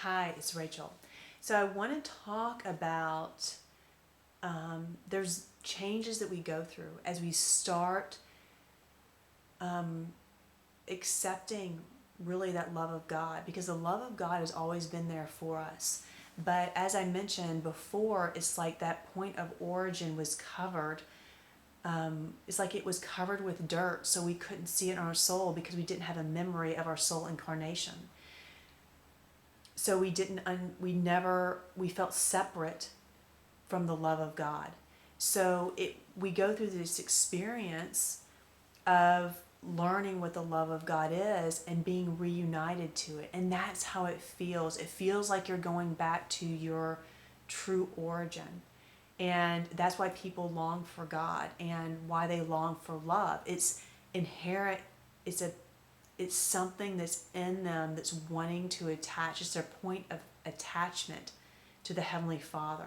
Hi, it's Rachel. So I want to talk about there's changes that we go through as we start accepting really that love of God, because the love of God has always been there for us. But as I mentioned before, it's like that point of origin was covered. It's like it was covered with dirt, so we couldn't see it in our soul because we didn't have a memory of our soul incarnation. So we felt separate from the love of God. So we go through this experience of learning what the love of God is and being reunited to it. And that's how it feels. It feels like you're going back to your true origin. And that's why people long for God and why they long for love. It's inherent, it's a it's something that's in them that's wanting to attach. It's their point of attachment to the Heavenly Father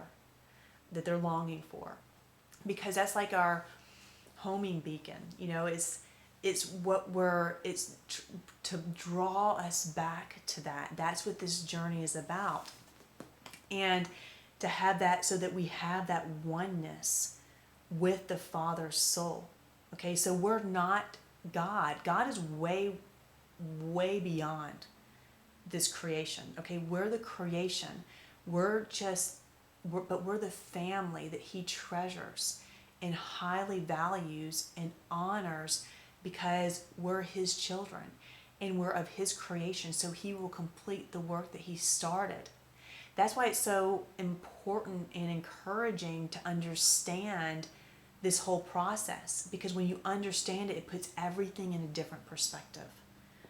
that they're longing for, because that's like our homing beacon. It's to draw us back to that. That's what this journey is about, and to have that so that we have that oneness with the Father's soul. Okay, so we're not God. God is way beyond this creation. Okay, we're the creation. But we're the family that He treasures and highly values and honors, because we're His children and we're of His creation. So He will complete the work that He started. That's why it's so important and encouraging to understand this whole process, because when you understand it, it puts everything in a different perspective.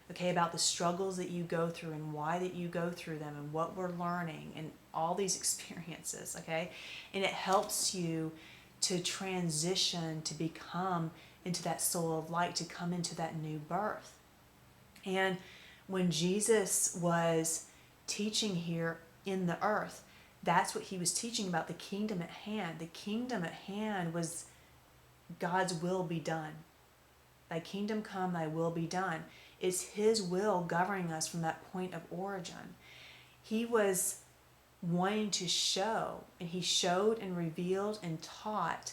Okay, about the struggles that you go through and why that you go through them and what we're learning and all these experiences, okay? And it helps you to transition, to become into that soul of light, to come into that new birth. And when Jesus was teaching here in the earth, that's what He was teaching about, the kingdom at hand. The kingdom at hand was God's will be done. Thy kingdom come, thy will be done. It's His will governing us from that point of origin. He was wanting to show, and He showed and revealed and taught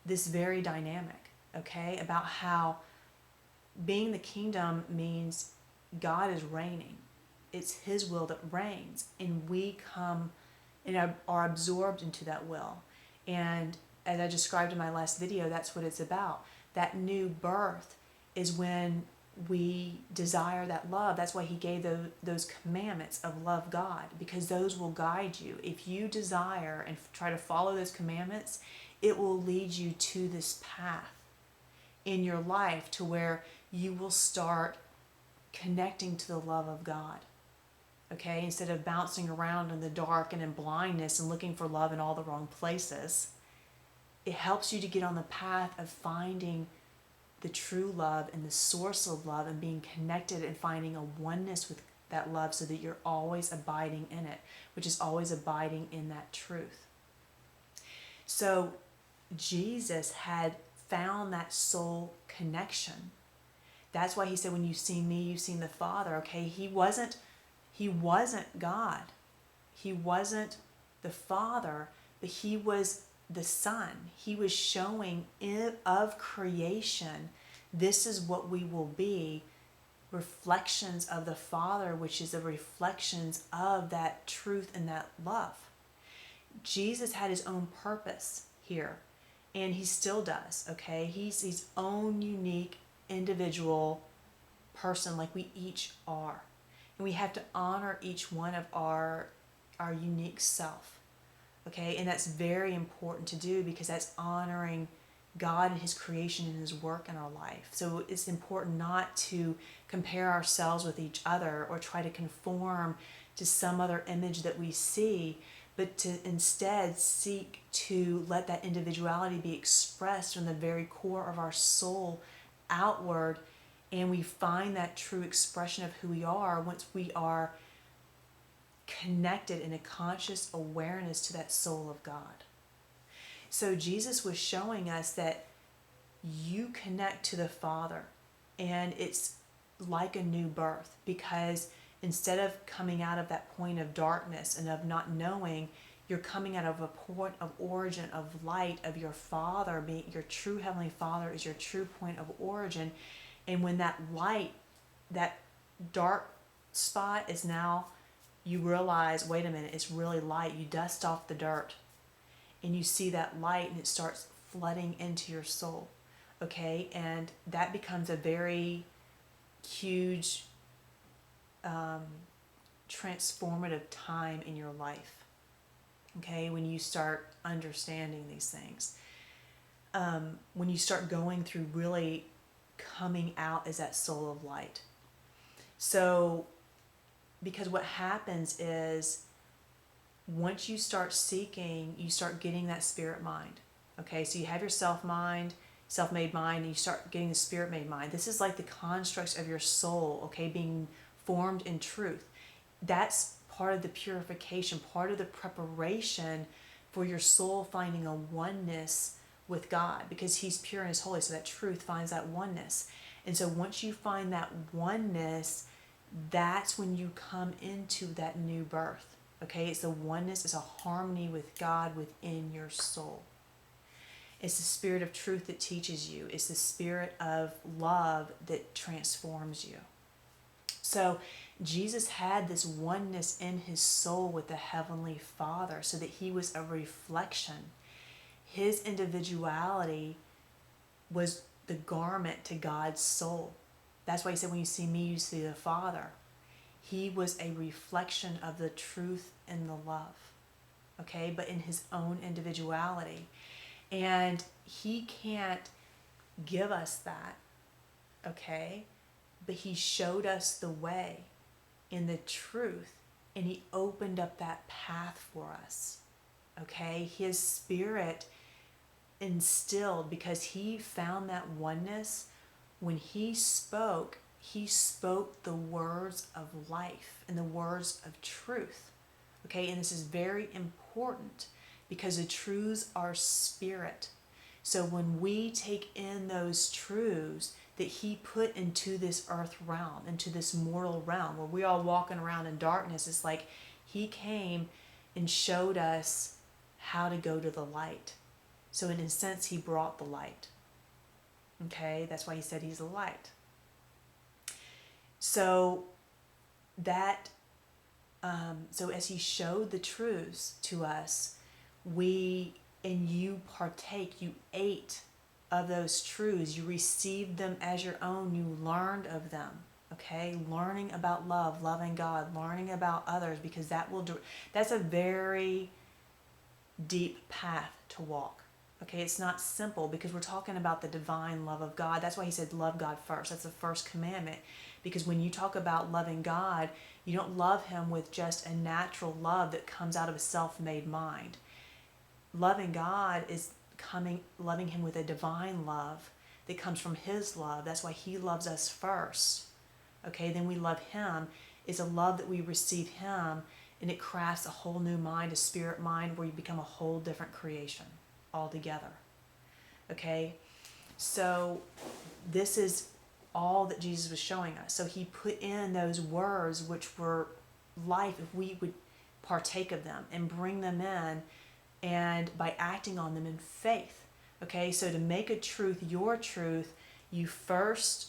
this very dynamic, okay, about how being the kingdom means God is reigning. It's His will that reigns, and we come and are absorbed into that will. And as I described in my last video, that's what it's about. That new birth is when we desire that love. That's why He gave those commandments of love God, because those will guide you. If you desire and try to follow those commandments, it will lead you to this path in your life to where you will start connecting to the love of God. Okay, instead of bouncing around in the dark and in blindness and looking for love in all the wrong places, it helps you to get on the path of finding the true love and the source of love, and being connected and finding a oneness with that love, so that you're always abiding in it, which is always abiding in that truth. So Jesus had found that soul connection. That's why He said, when you've seen me, you've seen the Father. Okay, He wasn't God. He wasn't the Father, but He was the Son. He was showing of creation, this is what we will be, reflections of the Father, which is the reflections of that truth and that love. Jesus had His own purpose here, and He still does, okay? He's His own unique individual person, like we each are. And we have to honor each one of our unique self. Okay, and that's very important to do, because that's honoring God and His creation and His work in our life. So it's important not to compare ourselves with each other or try to conform to some other image that we see, but to instead seek to let that individuality be expressed from the very core of our soul outward, and we find that true expression of who we are once we are connected in a conscious awareness to that soul of God. So Jesus was showing us that you connect to the Father, and it's like a new birth, because instead of coming out of that point of darkness and of not knowing, you're coming out of a point of origin of light of your Father. Being your true Heavenly Father is your true point of origin. And when that light, that dark spot is now, you realize, wait a minute, it's really light. You dust off the dirt and you see that light, and it starts flooding into your soul. Okay? And that becomes a very huge transformative time in your life. Okay? When you start understanding these things. When you start going through really coming out as that soul of light. So, because what happens is, once you start seeking, you start getting that spirit mind. Okay, so you have your self-mind, self-made mind, and you start getting the spirit-made mind. This is like the constructs of your soul, okay, being formed in truth. That's part of the purification, part of the preparation for your soul finding a oneness with God, because He's pure and He's holy, so that truth finds that oneness. And so once you find that oneness, that's when you come into that new birth. Okay, it's the oneness, it's a harmony with God within your soul. It's the spirit of truth that teaches you. It's the spirit of love that transforms you. So Jesus had this oneness in His soul with the Heavenly Father, so that He was a reflection. His individuality was the garment to God's soul. That's why He said, when you see me, you see the Father. He was a reflection of the truth and the love, okay, but in His own individuality. And He can't give us that, okay, but He showed us the way in the truth, and He opened up that path for us, okay. His Spirit instilled, because He found that oneness. When He spoke the words of life and the words of truth. Okay, and this is very important, because the truths are spirit. So when we take in those truths that He put into this earth realm, into this mortal realm, where we all walking around in darkness, it's like He came and showed us how to go to the light. So in a sense, He brought the light. Okay, that's why He said He's the light. So that, so as He showed the truths to us, you partake, you ate of those truths, you received them as your own, you learned of them, okay? Learning about love, loving God, learning about others, because that's a very deep path to walk. Okay, it's not simple, because we're talking about the divine love of God. That's why He said love God first. That's the first commandment. Because when you talk about loving God, you don't love Him with just a natural love that comes out of a self-made mind. Loving God is loving Him with a divine love that comes from His love. That's why He loves us first. Okay, then we love Him. It's a love that we receive Him, and it crafts a whole new mind, a spirit mind, where you become a whole different creation altogether. Okay, so this is all that Jesus was showing us. So He put in those words, which were life, if we would partake of them and bring them in, and by acting on them in faith. Okay, so to make a truth your truth, you first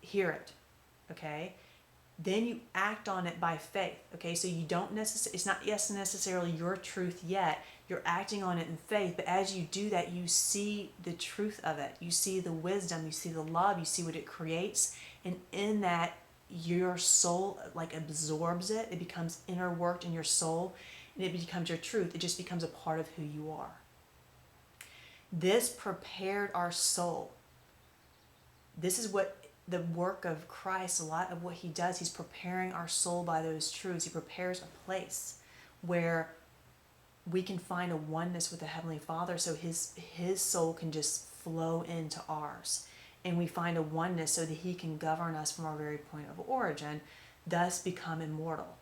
hear it, okay, then you act on it by faith. Okay, so you don't it's not necessarily your truth yet. You're acting on it in faith, but as you do that, you see the truth of it. You see the wisdom, you see the love, you see what it creates, and in that, your soul like absorbs it. It becomes inner worked in your soul, and it becomes your truth. It just becomes a part of who you are. This prepared our soul. This is what the work of Christ, a lot of what He does, He's preparing our soul by those truths. He prepares a place where we can find a oneness with the Heavenly Father, so His soul can just flow into ours. And we find a oneness so that He can govern us from our very point of origin, thus become immortal.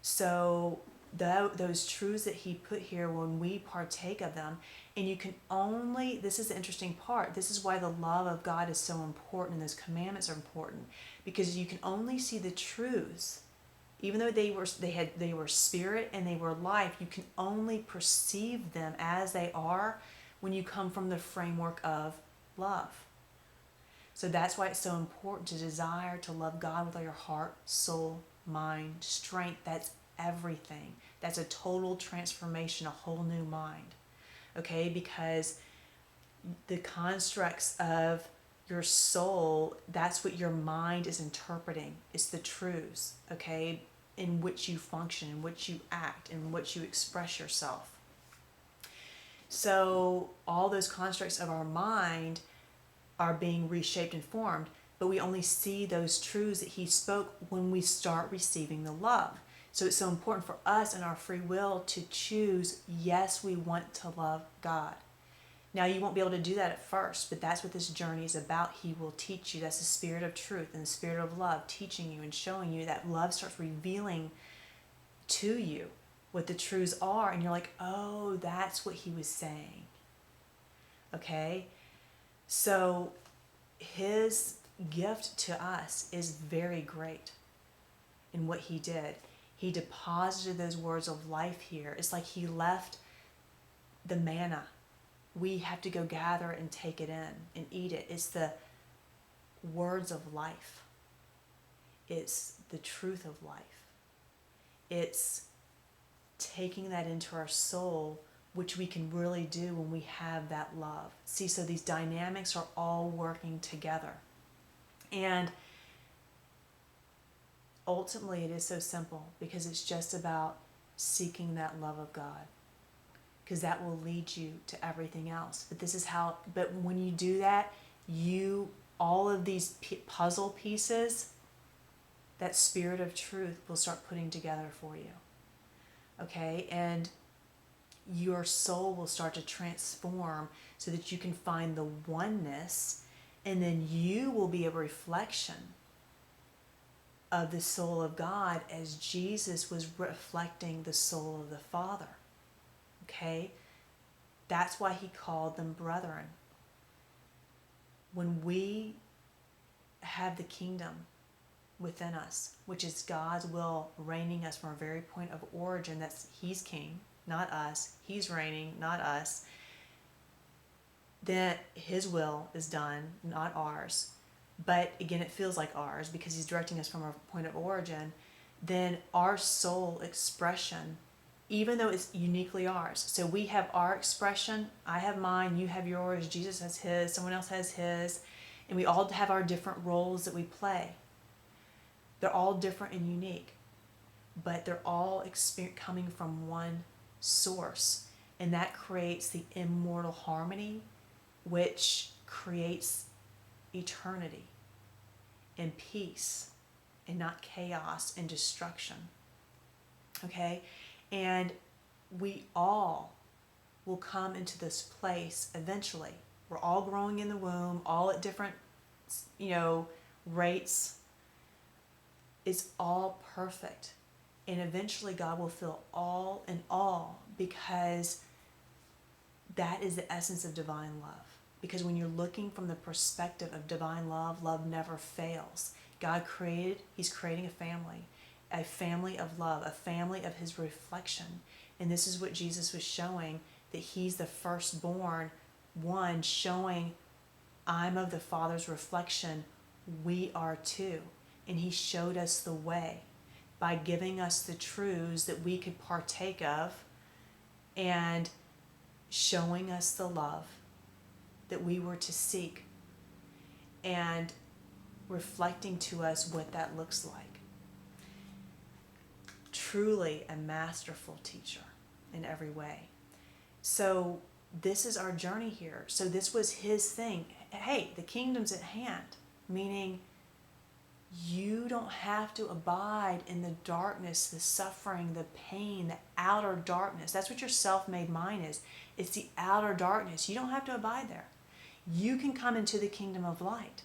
So those truths that he put here, when we partake of them, and you can only, this is the interesting part, this is why the love of God is so important and those commandments are important, because you can only see the truths, even though they were spirit and they were life, you can only perceive them as they are when you come from the framework of love. So that's why it's so important to desire to love God with all your heart, soul, mind, strength. That's everything. That's a total transformation, a whole new mind. Okay? Because the constructs of your soul, that's what your mind is interpreting. It's the truths, okay, in which you function, in which you act, in which you express yourself. So all those constructs of our mind are being reshaped and formed, but we only see those truths that he spoke when we start receiving the love. So it's so important for us in our free will to choose, yes, we want to love God. Now, you won't be able to do that at first, but that's what this journey is about. He will teach you. That's the spirit of truth and the spirit of love, teaching you and showing you. That love starts revealing to you what the truths are, and you're like, oh, that's what he was saying. Okay? So his gift to us is very great in what he did. He deposited those words of life here. It's like he left the manna. We have to go gather and take it in and eat it. It's the words of life. It's the truth of life. It's taking that into our soul, which we can really do when we have that love. See, so these dynamics are all working together. And ultimately, it is so simple because it's just about seeking that love of God, because that will lead you to everything else. But this is how, but when you do that, all of these puzzle pieces, that spirit of truth will start putting together for you. Okay? And your soul will start to transform so that you can find the oneness, and then you will be a reflection of the soul of God as Jesus was reflecting the soul of the Father. Okay? That's why he called them brethren. When we have the kingdom within us, which is God's will reigning us from our very point of origin, that's he's king, not us. He's reigning, not us. Then his will is done, not ours. But again, it feels like ours because he's directing us from our point of origin. Then our soul expression, even though it's uniquely ours. So we have our expression, I have mine, you have yours, Jesus has his, someone else has his, and we all have our different roles that we play. They're all different and unique, but they're all coming from one source, and that creates the immortal harmony, which creates eternity and peace and not chaos and destruction. Okay? And we all will come into this place eventually. We're all growing in the womb, all at different, rates. It's all perfect. And eventually God will fill all in all, because that is the essence of divine love. Because when you're looking from the perspective of divine love, love never fails. He's creating a family of love, a family of his reflection. And this is what Jesus was showing, that he's the firstborn one, showing I'm of the Father's reflection. We are too. And he showed us the way by giving us the truths that we could partake of and showing us the love that we were to seek and reflecting to us what that looks like. Truly a masterful teacher in every way. So this is our journey here. So this was his thing. Hey, the kingdom's at hand, meaning you don't have to abide in the darkness, the suffering, the pain, the outer darkness. That's what your self-made mind is. It's the outer darkness. You don't have to abide there. You can come into the kingdom of light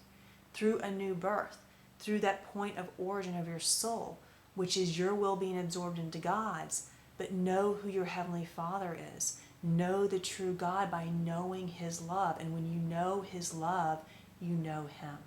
through a new birth, through that point of origin of your soul, which is your will being absorbed into God's, but know who your Heavenly Father is. Know the true God by knowing His love. And when you know His love, you know Him.